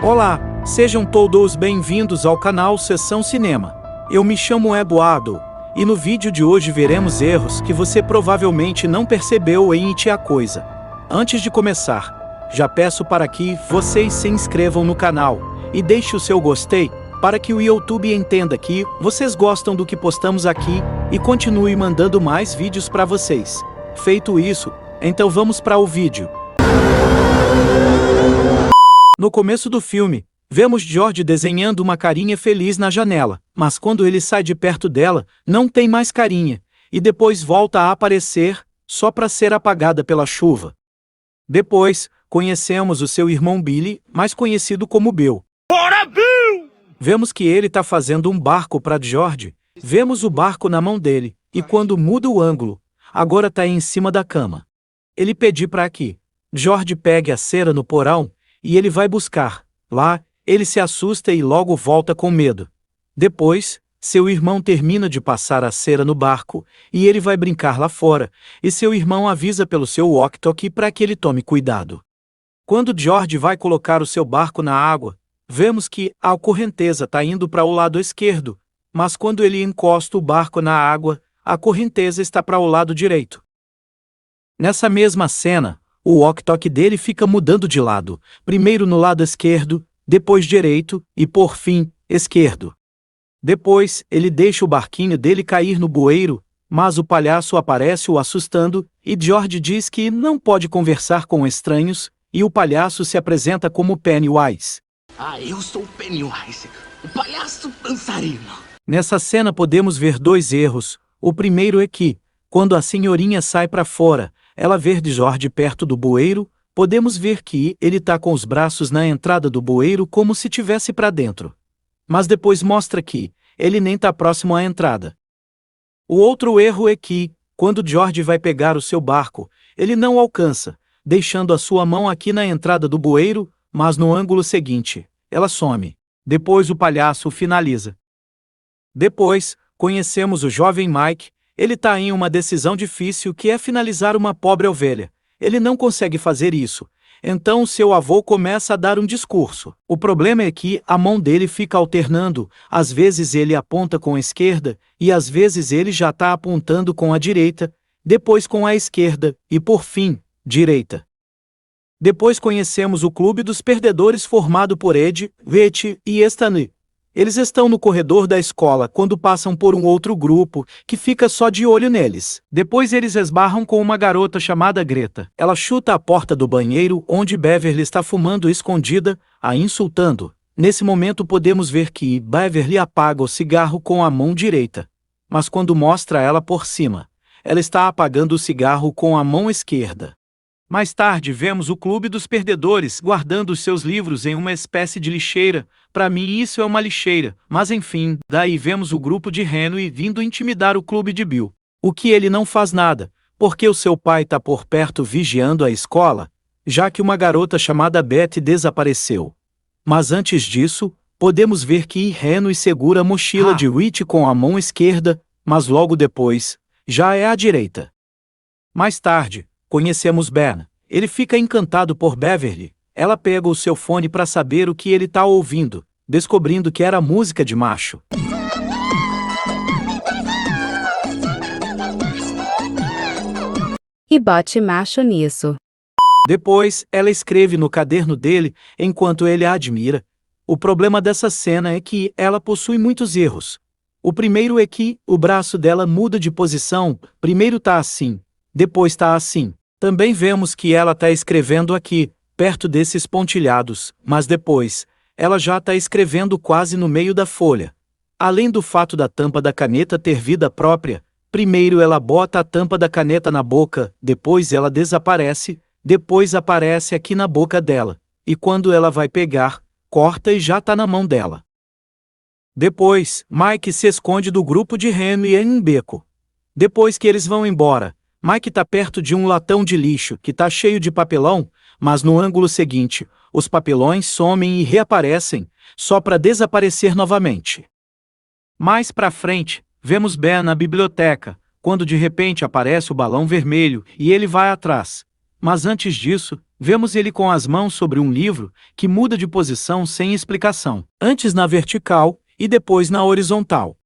Olá, sejam todos bem-vindos ao canal Sessão Cinema. Eu me chamo Eduardo, e no vídeo de hoje veremos erros que você provavelmente não percebeu em It a Coisa. Antes de começar, já peço para que vocês se inscrevam no canal e deixe o seu gostei, para que o YouTube entenda que vocês gostam do que postamos aqui e continue mandando mais vídeos para vocês. Feito isso, então vamos para o vídeo. No começo do filme, vemos George desenhando uma carinha feliz na janela, mas quando ele sai de perto dela, não tem mais carinha, e depois volta a aparecer, só para ser apagada pela chuva. Depois, conhecemos o seu irmão Billy, mais conhecido como Bill. Bora, Bill! Vemos que ele está fazendo um barco para George, vemos o barco na mão dele, e quando muda o ângulo, agora está em cima da cama. Ele pediu para que George pegue a cera no porão, e ele vai buscar. Lá, ele se assusta e logo volta com medo. Depois, seu irmão termina de passar a cera no barco, e ele vai brincar lá fora, e seu irmão avisa pelo seu walkie-talkie para que ele tome cuidado. Quando George vai colocar o seu barco na água, vemos que a correnteza está indo para o lado esquerdo, mas quando ele encosta o barco na água, a correnteza está para o lado direito. Nessa mesma cena, o walkie-talkie dele fica mudando de lado, primeiro no lado esquerdo, depois direito e, por fim, esquerdo. Depois, ele deixa o barquinho dele cair no bueiro, mas o palhaço aparece o assustando, e George diz que não pode conversar com estranhos, e o palhaço se apresenta como Pennywise. Eu sou Pennywise, o palhaço dançarino. Nessa cena podemos ver dois erros. O primeiro é que, quando a senhorinha sai para fora, ela vê George perto do bueiro, podemos ver que ele está com os braços na entrada do bueiro como se tivesse para dentro. Mas depois mostra que ele nem está próximo à entrada. O outro erro é que, quando George vai pegar o seu barco, ele não alcança, deixando a sua mão aqui na entrada do bueiro, mas no ângulo seguinte, ela some. Depois o palhaço finaliza. Depois, conhecemos o jovem Mike. Ele está em uma decisão difícil que é finalizar uma pobre ovelha. Ele não consegue fazer isso. Então seu avô começa a dar um discurso. O problema é que a mão dele fica alternando. Às vezes ele aponta com a esquerda, e às vezes ele já está apontando com a direita, depois com a esquerda, e por fim, direita. Depois conhecemos o Clube dos Perdedores formado por Ed, Rhett e Stanley. Eles estão no corredor da escola quando passam por um outro grupo, que fica só de olho neles. Depois eles esbarram com uma garota chamada Greta. Ela chuta a porta do banheiro onde Beverly está fumando escondida, a insultando. Nesse momento podemos ver que Beverly apaga o cigarro com a mão direita. Mas quando mostra ela por cima, ela está apagando o cigarro com a mão esquerda. Mais tarde vemos o Clube dos Perdedores guardando os seus livros em uma espécie de lixeira. Para mim isso é uma lixeira, mas enfim, daí vemos o grupo de Henry vindo intimidar o clube de Bill. O que ele não faz nada, porque o seu pai está por perto vigiando a escola, já que uma garota chamada Beth desapareceu. Mas antes disso, podemos ver que Henry segura a mochila de Rhett com a mão esquerda, mas logo depois, já é à direita. Mais tarde, conhecemos Ben. Ele fica encantado por Beverly. Ela pega o seu fone para saber o que ele está ouvindo, descobrindo que era música de macho. E bote macho nisso. Depois, ela escreve no caderno dele, enquanto ele a admira. O problema dessa cena é que ela possui muitos erros. O primeiro é que o braço dela muda de posição, primeiro está assim, depois está assim. Também vemos que ela está escrevendo aqui, perto desses pontilhados, mas depois, ela já está escrevendo quase no meio da folha. Além do fato da tampa da caneta ter vida própria, primeiro ela bota a tampa da caneta na boca, depois ela desaparece, depois aparece aqui na boca dela, e quando ela vai pegar, corta e já está na mão dela. Depois, Mike se esconde do grupo de Henry em um beco. Depois que eles vão embora, Mike está perto de um latão de lixo que está cheio de papelão, mas no ângulo seguinte, os papelões somem e reaparecem, só para desaparecer novamente. Mais para frente, vemos Ben na biblioteca, quando de repente aparece o balão vermelho e ele vai atrás. Mas antes disso, Vemos ele com as mãos sobre um livro, que muda de posição sem explicação, antes na vertical e depois na horizontal.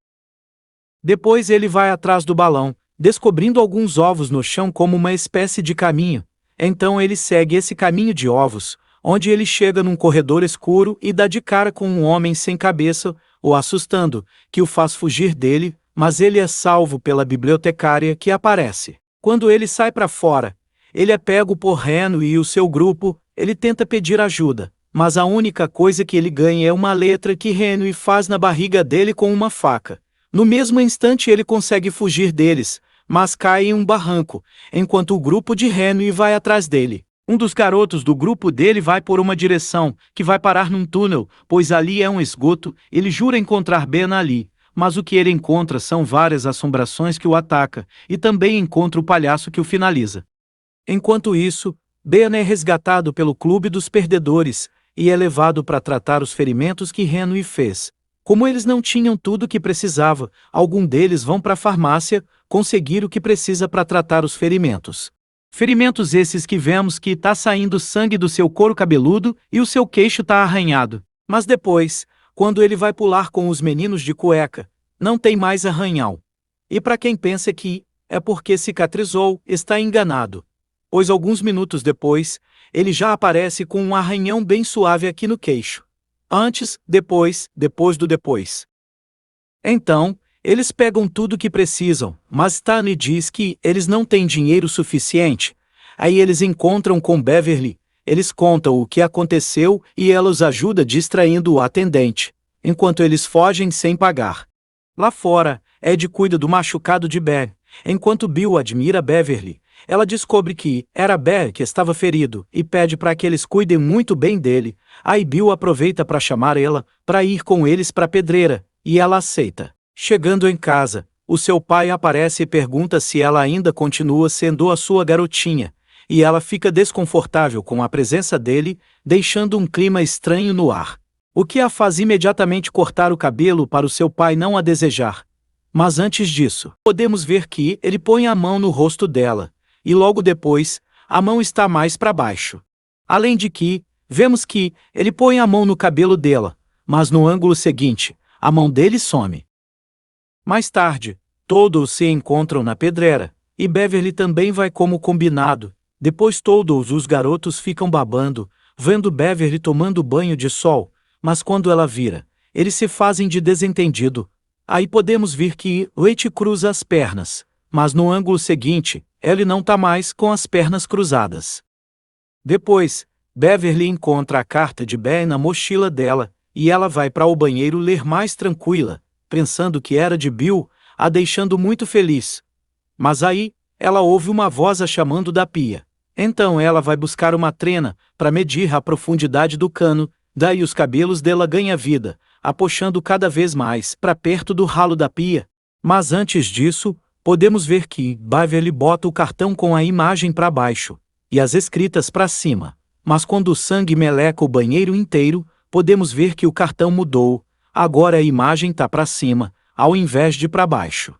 Depois ele vai atrás do balão, descobrindo alguns ovos no chão como uma espécie de caminho. Então ele segue esse caminho de ovos, onde ele chega num corredor escuro e dá de cara com um homem sem cabeça, o assustando, que o faz fugir dele, mas ele é salvo pela bibliotecária que aparece. Quando ele sai para fora, ele é pego por Henry e o seu grupo. Ele tenta pedir ajuda, mas a única coisa que ele ganha é uma letra que Henry faz na barriga dele com uma faca. No mesmo instante ele consegue fugir deles, mas cai em um barranco, enquanto o grupo de Henry vai atrás dele. Um dos garotos do grupo dele vai por uma direção, que vai parar num túnel, pois ali é um esgoto. Ele jura encontrar Ben ali, mas o que ele encontra são várias assombrações que o atacam, e também encontra o palhaço que o finaliza. Enquanto isso, Ben é resgatado pelo Clube dos Perdedores, e é levado para tratar os ferimentos que Henry fez. Como eles não tinham tudo o que precisava, alguns deles vão para a farmácia conseguir o que precisa para tratar os ferimentos. Ferimentos esses que vemos que está saindo sangue do seu couro cabeludo e o seu queixo está arranhado. Mas depois, quando ele vai pular com os meninos de cueca, não tem mais arranhão. E para quem pensa que é porque cicatrizou, está enganado. Pois alguns minutos depois, ele já aparece com um arranhão bem suave aqui no queixo. Antes, depois do depois. Então, eles pegam tudo o que precisam, mas Stanley diz que eles não têm dinheiro suficiente. Aí eles encontram com Beverly, eles contam o que aconteceu e ela os ajuda distraindo o atendente, enquanto eles fogem sem pagar. Lá fora, Ed cuida do machucado de Ben, enquanto Bill admira Beverly. Ela descobre que era Ben que estava ferido e pede para que eles cuidem muito bem dele. Aí Bill aproveita para chamar ela para ir com eles para a pedreira, e ela aceita. Chegando em casa, o seu pai aparece e pergunta se ela ainda continua sendo a sua garotinha, e ela fica desconfortável com a presença dele, deixando um clima estranho no ar. O que a faz imediatamente cortar o cabelo para o seu pai não a desejar. Mas antes disso, podemos ver que ele põe a mão no rosto dela, e logo depois, a mão está mais para baixo. Além de que, vemos que ele põe a mão no cabelo dela, mas no ângulo seguinte, a mão dele some. Mais tarde, todos se encontram na pedreira, e Beverly também vai como combinado. Depois todos os garotos ficam babando, vendo Beverly tomando banho de sol, mas quando ela vira, eles se fazem de desentendido. Aí podemos ver que Wade cruza as pernas, mas no ângulo seguinte, ele não está mais com as pernas cruzadas. Depois, Beverly encontra a carta de Ben na mochila dela, e ela vai para o banheiro ler mais tranquila, pensando que era de Bill, a deixando muito feliz. Mas aí, ela ouve uma voz a chamando da pia. Então ela vai buscar uma trena para medir a profundidade do cano, daí os cabelos dela ganham vida, apochando cada vez mais para perto do ralo da pia. Mas antes disso, podemos ver que Beverly bota o cartão com a imagem para baixo e as escritas para cima. Mas quando o sangue meleca o banheiro inteiro, podemos ver que o cartão mudou. Agora a imagem está para cima, ao invés de para baixo.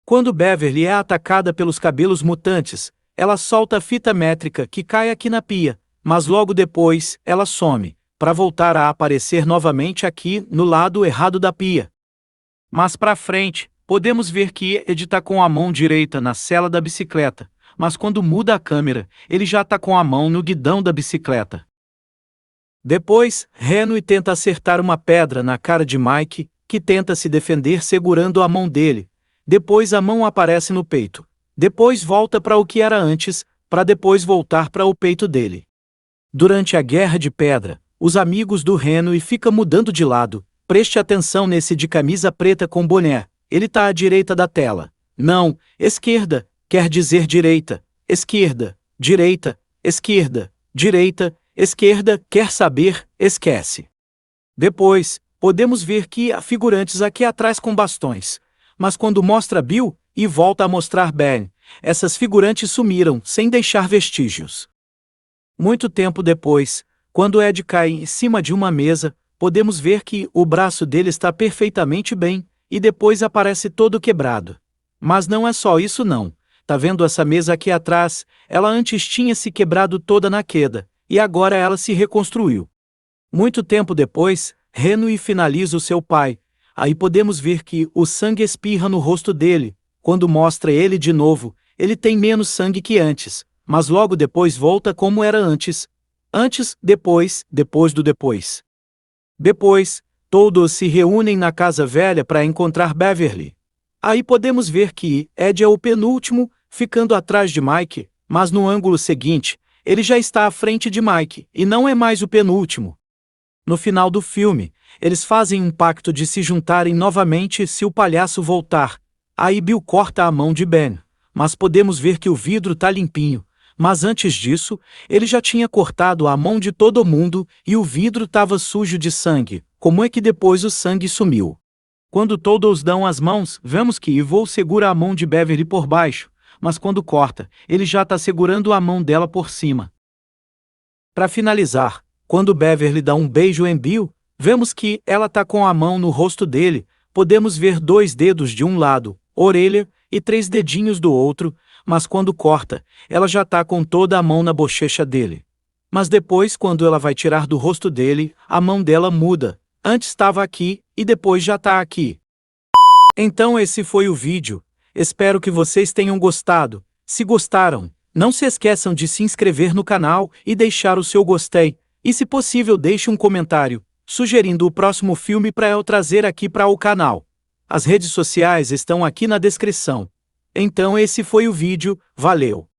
Quando Beverly é atacada pelos cabelos mutantes, ela solta a fita métrica que cai aqui na pia, mas logo depois ela some, para voltar a aparecer novamente aqui no lado errado da pia. Mas para frente, podemos ver que Ed está com a mão direita na sela da bicicleta, mas quando muda a câmera, ele já está com a mão no guidão da bicicleta. Depois, Henry tenta acertar uma pedra na cara de Mike, que tenta se defender segurando a mão dele. Depois a mão aparece no peito. Depois volta para o que era antes, para depois voltar para o peito dele. Durante a guerra de pedra, os amigos do Henry ficam mudando de lado. Preste atenção nesse de camisa preta com boné. Ele está à direita da tela. Não, esquerda, quer dizer direita. Esquerda, direita, esquerda, direita, esquerda, quer saber, esquece. Depois, podemos ver que há figurantes aqui atrás com bastões. Mas quando mostra Bill, e volta a mostrar Ben, essas figurantes sumiram, sem deixar vestígios. Muito tempo depois, quando Ed cai em cima de uma mesa, podemos ver que o braço dele está perfeitamente bem, e depois aparece todo quebrado. Mas não é só isso não. Tá vendo essa mesa aqui atrás? Ela antes tinha se quebrado toda na queda, e agora ela se reconstruiu. Muito tempo depois, Henry finaliza o seu pai. Aí podemos ver que o sangue espirra no rosto dele. Quando mostra ele de novo, ele tem menos sangue que antes, mas logo depois volta como era antes. Antes, depois, depois do depois. Depois, todos se reúnem na casa velha para encontrar Beverly. Aí podemos ver que Ed é o penúltimo, ficando atrás de Mike, mas no ângulo seguinte, ele já está à frente de Mike, e não é mais o penúltimo. No final do filme, eles fazem um pacto de se juntarem novamente se o palhaço voltar. Aí Bill corta a mão de Ben, mas podemos ver que o vidro tá limpinho. Mas antes disso, ele já tinha cortado a mão de todo mundo e o vidro estava sujo de sangue. Como é que depois o sangue sumiu? Quando todos dão as mãos, vemos que Yvonne segura a mão de Beverly por baixo, mas quando corta, ele já está segurando a mão dela por cima. Para finalizar, quando Beverly dá um beijo em Bill, vemos que ela está com a mão no rosto dele. Podemos ver 2 dedos de um lado, orelha, e 3 dedinhos do outro, mas quando corta, ela já está com toda a mão na bochecha dele. Mas depois, quando ela vai tirar do rosto dele, a mão dela muda. Antes estava aqui, e depois já está aqui. Então esse foi o vídeo. Espero que vocês tenham gostado. Se gostaram, não se esqueçam de se inscrever no canal e deixar o seu gostei. E se possível deixe um comentário, sugerindo o próximo filme para eu trazer aqui para o canal. As redes sociais estão aqui na descrição. Então esse foi o vídeo, valeu!